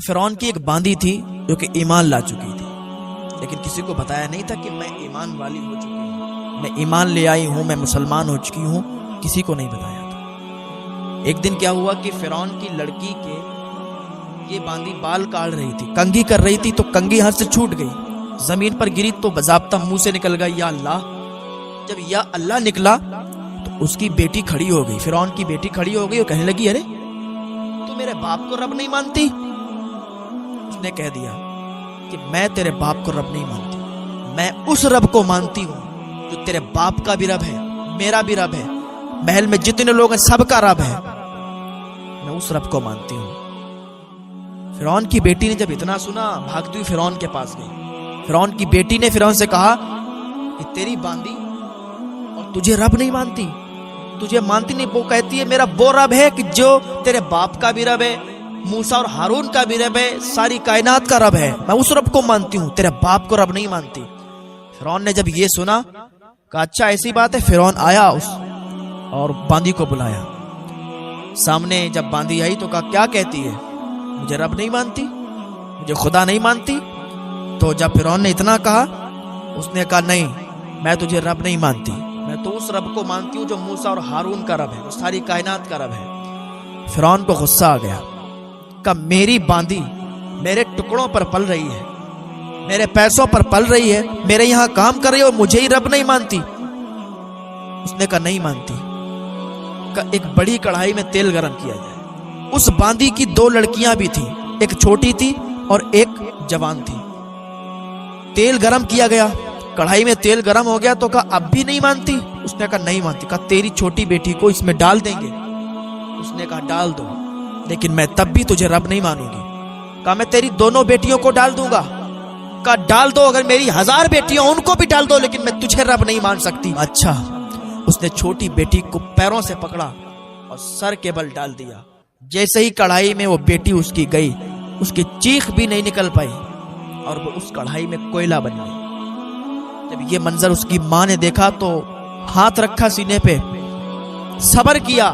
فرعون کی ایک باندی تھی جو کہ ایمان لا چکی تھی، لیکن کسی کو بتایا نہیں تھا کہ میں ایمان والی ہو چکی ہوں، میں ایمان لے آئی ہوں، میں مسلمان ہو چکی ہوں، کسی کو نہیں بتایا تھا۔ ایک دن کیا ہوا کہ فرعون کی لڑکی کے یہ باندی بال کاٹ رہی تھی، کنگھی کر رہی تھی، تو کنگھی ہاتھ سے چھوٹ گئی، زمین پر گری تو باضابطہ منہ سے نکل گئی یا اللہ۔ جب یا اللہ نکلا تو اس کی بیٹی کھڑی ہو گئی، فرعون کی بیٹی کھڑی ہو گئی اور کہنے لگی ارے تو میرے باپ کو رب نہیں مانتی؟ اس نے کہہ دیا کہ میں تیرے باپ کو رب نہیں مانتی، میں اس رب کو مانتی ہوں جو تیرے باپ کا بھی رب ہے، میرا بھی رب ہے، محل میں جتنے لوگ ہیں سب کا رب ہے، میں اس رب کو مانتی ہوں۔ فرعون کی بیٹی نے جب اتنا سنا بھاگتی ہوئی فرعون کے پاس گئی۔ فرعون کی بیٹی نے فرعون سے کہا کہ تیری باندی اور تجھے رب نہیں مانتی، تجھے مانتی نہیں، وہ کہتی ہے میرا وہ رب ہے کہ جو تیرے باپ کا بھی رب ہے، موسیٰ اور ہارون کا بھی رب ہے، ساری کائنات کا رب ہے، میں اس رب کو مانتی ہوں، تیرے باپ کو رب نہیں مانتی۔ فرعون نے جب یہ سنا کہا اچھا ایسی بات ہے۔ فرعون آیا اور باندی کو بلایا سامنے، جب باندی آئی تو کہا کیا کہتی ہے؟ مجھے رب نہیں مانتی، مجھے خدا نہیں مانتی؟ تو جب فرعون نے اتنا کہا اس نے کہا نہیں، میں تجھے رب نہیں مانتی، میں تو اس رب کو مانتی ہوں جو موسیٰ اور ہارون کا رب ہے، جو ساری کائنات کا رب ہے۔ فرعون کو غصہ آ گیا، کہا میری باندی میرے ٹکڑوں پر پل رہی ہے، میرے پیسوں پر پل رہی ہے، میرے یہاں کام کر رہی ہے اور مجھے ہی رب نہیں مانتی۔ اس نے کہا نہیں مانتی، کہا ایک بڑی کڑھائی میں تیل گرم کیا جائے۔ اس باندی کی دو لڑکیاں بھی تھیں، ایک چھوٹی تھی اور ایک جوان تھی۔ تیل گرم کیا گیا، کڑھائی میں تیل گرم ہو گیا تو کہا اب بھی نہیں مانتی؟ اس نے کہا نہیں مانتی۔ کہا تیری چھوٹی بیٹی کو اس میں ڈال دیں گے؟ اس نے کہا ڈال دو، لیکن میں تب بھی تجھے رب نہیں مانوں گی۔ کہا میں تیری دونوں بیٹیوں کو ڈال دوں گا۔ کہا ڈال دو، اگر میری 1000 بیٹیاں ان کو بھی ڈال دو، لیکن میں تجھے رب نہیں مان سکتی۔ اچھا، اس نے چھوٹی بیٹی کو پیروں سے پکڑا اور سر کے بل ڈال دیا۔ جیسے ہی کڑھائی میں وہ بیٹی اس کی گئی، اس کی چیخ بھی نہیں نکل پائی اور وہ اس کڑھائی میں کوئلہ بن گئی۔ جب یہ منظر اس کی ماں نے دیکھا تو ہاتھ رکھا سینے پہ، صبر کیا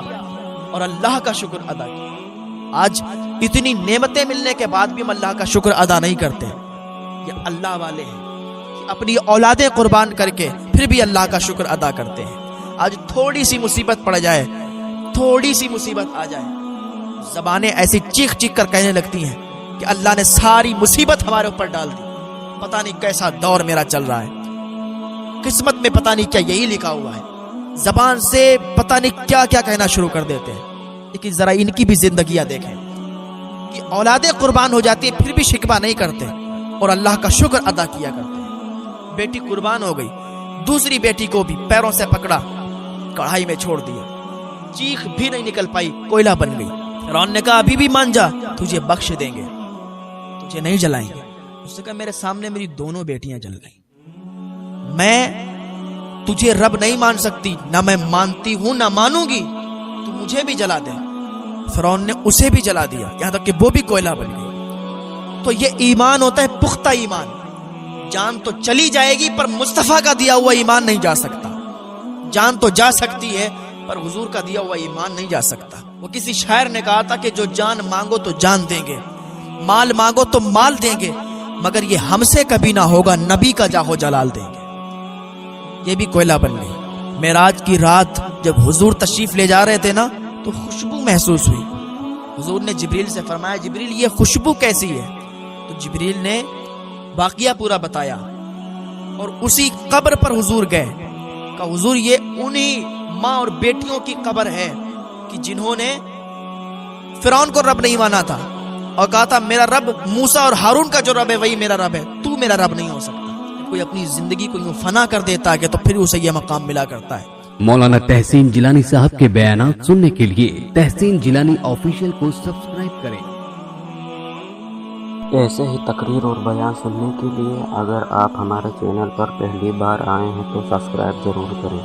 اور اللہ کا شکر ادا کیا۔ آج اتنی نعمتیں ملنے کے بعد بھی ہم اللہ کا شکر ادا نہیں کرتے۔ یہ اللہ والے ہیں کہ اپنی اولادیں قربان کر کے پھر بھی اللہ کا شکر ادا کرتے ہیں۔ آج تھوڑی سی مصیبت پڑ جائے، تھوڑی سی مصیبت آ جائے، زبانیں ایسی چیخ چیخ کر کہنے لگتی ہیں کہ اللہ نے ساری مصیبت ہمارے اوپر ڈال دی، پتہ نہیں کیسا دور میرا چل رہا ہے، قسمت میں پتہ نہیں کیا یہی لکھا ہوا ہے، زبان سے پتہ نہیں کیا کیا کہنا شروع کر دیتے ہیں۔ لیکن ذرا ان کی بھی زندگیاں دیکھیں کہ اولادیں قربان ہو جاتی ہیں پھر بھی شکوہ نہیں کرتے اور اللہ کا شکر ادا کیا کرتے ہیں۔ بیٹی قربان ہو گئی، دوسری بیٹی کو بھی پیروں سے پکڑا، کڑھائی میں چھوڑ دیا، چیخ بھی نہیں نکل پائی، کوئلہ بن گئی۔ فرعون نے کہا ابھی بھی مان جا، تجھے بخش دیں گے، تجھے نہیں جلائیں گے۔ اس نے کہا میرے سامنے میری دونوں بیٹیاں جل گئیں، میں تجھے رب نہیں مان سکتی، نہ میں مانتی ہوں نہ مانوں گی، تو مجھے بھی جلا دے۔ فرعون نے اسے بھی جلا دیا، یہاں تک کہ وہ بھی کوئلہ بن گئی۔ تو یہ ایمان ہوتا ہے پختہ ایمان۔ جان تو چلی جائے گی پر مصطفیٰ کا دیا ہوا ایمان نہیں جا سکتا۔ جان تو جا سکتی ہے پر حضور کا دیا ہوا ایمان نہیں جا سکتا۔ وہ کسی شاعر نے کہا تھا کہ جو جان مانگو تو جان دیں گے، مال مانگو تو مال دیں گے، مگر یہ ہم سے کبھی نہ ہوگا، نبی کا جاہو جلال دیں گے۔ یہ بھی کوئلہ بن گئی۔ معراج کی رات جب حضور تشریف لے جا رہے تھے نا تو خوشبو محسوس ہوئی۔ حضور نے جبریل سے فرمایا جبریل یہ خوشبو کیسی ہے؟ تو جبریل نے واقعہ پورا بتایا اور اسی قبر پر حضور گئے، کہا حضور یہ انہی ماں اور بیٹیوں کی قبر ہے کہ جنہوں نے فرعون کو رب نہیں مانا تھا اور کہا تھا میرا رب موسیٰ اور ہارون کا جو رب ہے وہی میرا رب ہے، تو میرا رب نہیں ہو سکتا۔ کوئی اپنی زندگی کو یوں فنا کر دیتا ہے تو پھر اسے یہ مقام ملا کرتا ہے۔ مولانا تحسین جیلانی صاحب کے بیانات سننے کے لیے تحسین جیلانی آفیشیل کو سبسکرائب کریں۔ ایسے ہی تقریر اور بیان سننے کے لیے اگر آپ ہمارے چینل پر پہلی بار آئے ہیں تو سبسکرائب ضرور کریں۔